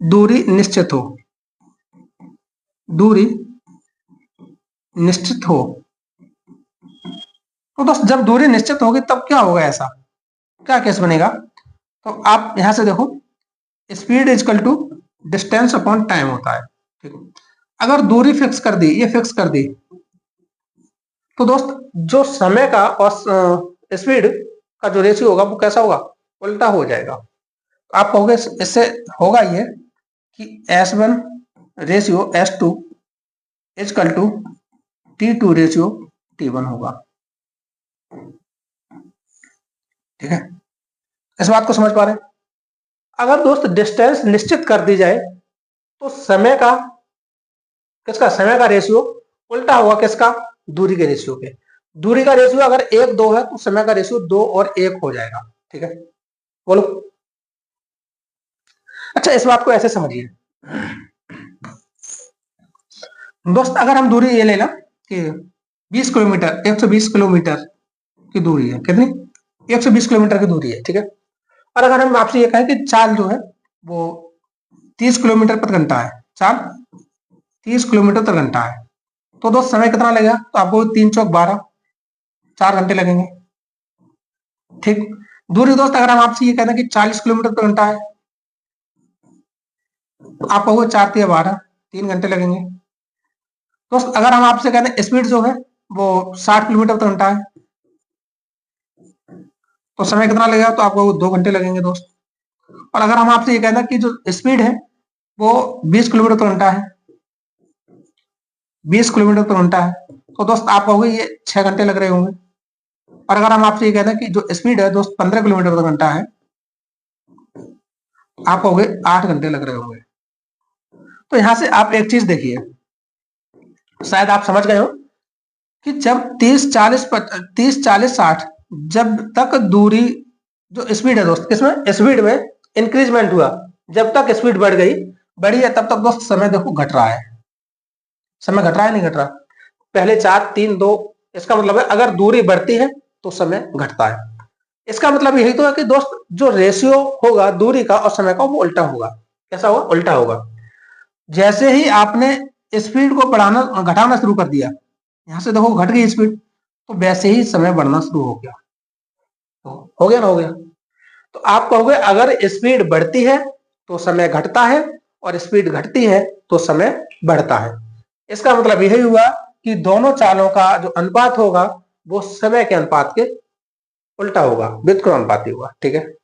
दूरी निश्चित हो, दूरी निश्चित हो, तो दोस्त जब दूरी निश्चित होगी तब क्या होगा, ऐसा क्या केस बनेगा? तो आप यहां से देखो, speed is equal to distance upon time होता है, ठीक है। अगर दूरी फिक्स कर दी, ये फिक्स कर दी, तो दोस्त जो समय का और स्पीड का जो रेशियो होगा वो कैसा होगा, उल्टा हो जाएगा। तो आप कहोगे इससे होगा ये कि S1 ratio S2 is equal to T2 ratio T1 होगा, ठीक है। इस बात को समझ पा रहे हैं? अगर दोस्त डिस्टेंस निश्चित कर दी जाए तो समय का, किसका, समय का रेशियो उल्टा होगा, किसका, दूरी के रेशियो के। दूरी का रेशियो अगर 1-2 है तो समय का रेशियो 2 और 1 हो जाएगा, ठीक है। बोलो। अच्छा, इस बात को ऐसे समझिए दोस्त, अगर हम दूरी ये लेना कि 20 किलोमीटर, 120 किलोमीटर की दूरी है, कितनी, 120 किलोमीटर की दूरी है, ठीक है। और अगर हम आपसे ये कहें कि चाल जो है वो 30 किलोमीटर प्रति घंटा है, चाल 30 किलोमीटर प्रति घंटा है, तो दोस्त समय कितना लगेगा? तो आपको 3 चौक 12, 4 घंटे लगेंगे, ठीक। दूरी दोस्त अगर हम आपसे ये कहते हैं कि 40 किलोमीटर प्रति घंटा है, तो आप कहोगे 4 तिया 12, 3 घंटे लगेंगे। दोस्त अगर हम आपसे कहते हैं स्पीड जो है वो 60 किलोमीटर प्रति घंटा है, तो समय कितना लगेगा? तो आपको 2 घंटे लगेंगे दोस्त। और अगर हम आपसे ये कहते हैं कि जो स्पीड है वो 20 किलोमीटर प्रति घंटा है, 20 किलोमीटर प्रति घंटा है, तो दोस्त आप कहोगे ये 6 घंटे लग रहे होंगे। और अगर हम आपसे ये कहते हैं कि जो स्पीड है दोस्त 15 किलोमीटर प्रति घंटा है, आप कहोगे 8 घंटे लग रहे होंगे। तो यहां से आप एक चीज देखिए, शायद आप समझ गए हो कि जब 30-40-60 जब तक दूरी, जो स्पीड है दोस्त, किसमें, स्पीड में इंक्रीजमेंट हुआ, जब तक स्पीड बढ़ गई, बढ़ी है, तब तक दोस्त समय देखो घट रहा है। समय घट रहा है, नहीं घट रहा? पहले 4 3 2, इसका मतलब है अगर दूरी बढ़ती है तो समय घटता है। इसका मतलब यही तो है कि दोस्त जो रेशियो होगा दूरी का और समय का वो उल्टा होगा। कैसा होगा? उल्टा होगा। जैसे ही आपने स्पीड को बढ़ाना घटाना शुरू कर दिया, यहां से देखो घट गई स्पीड, तो वैसे ही समय बढ़ना शुरू हो गया। तो हो गया ना, हो गया। तो आप कहोगे अगर स्पीड बढ़ती है तो समय घटता है और स्पीड घटती है तो समय बढ़ता है। इसका मतलब यही हुआ कि दोनों चालों का जो अनुपात होगा वो समय के अनुपात के उल्टा होगा, व्युत्क्रमानुपाती होगा, ठीक है।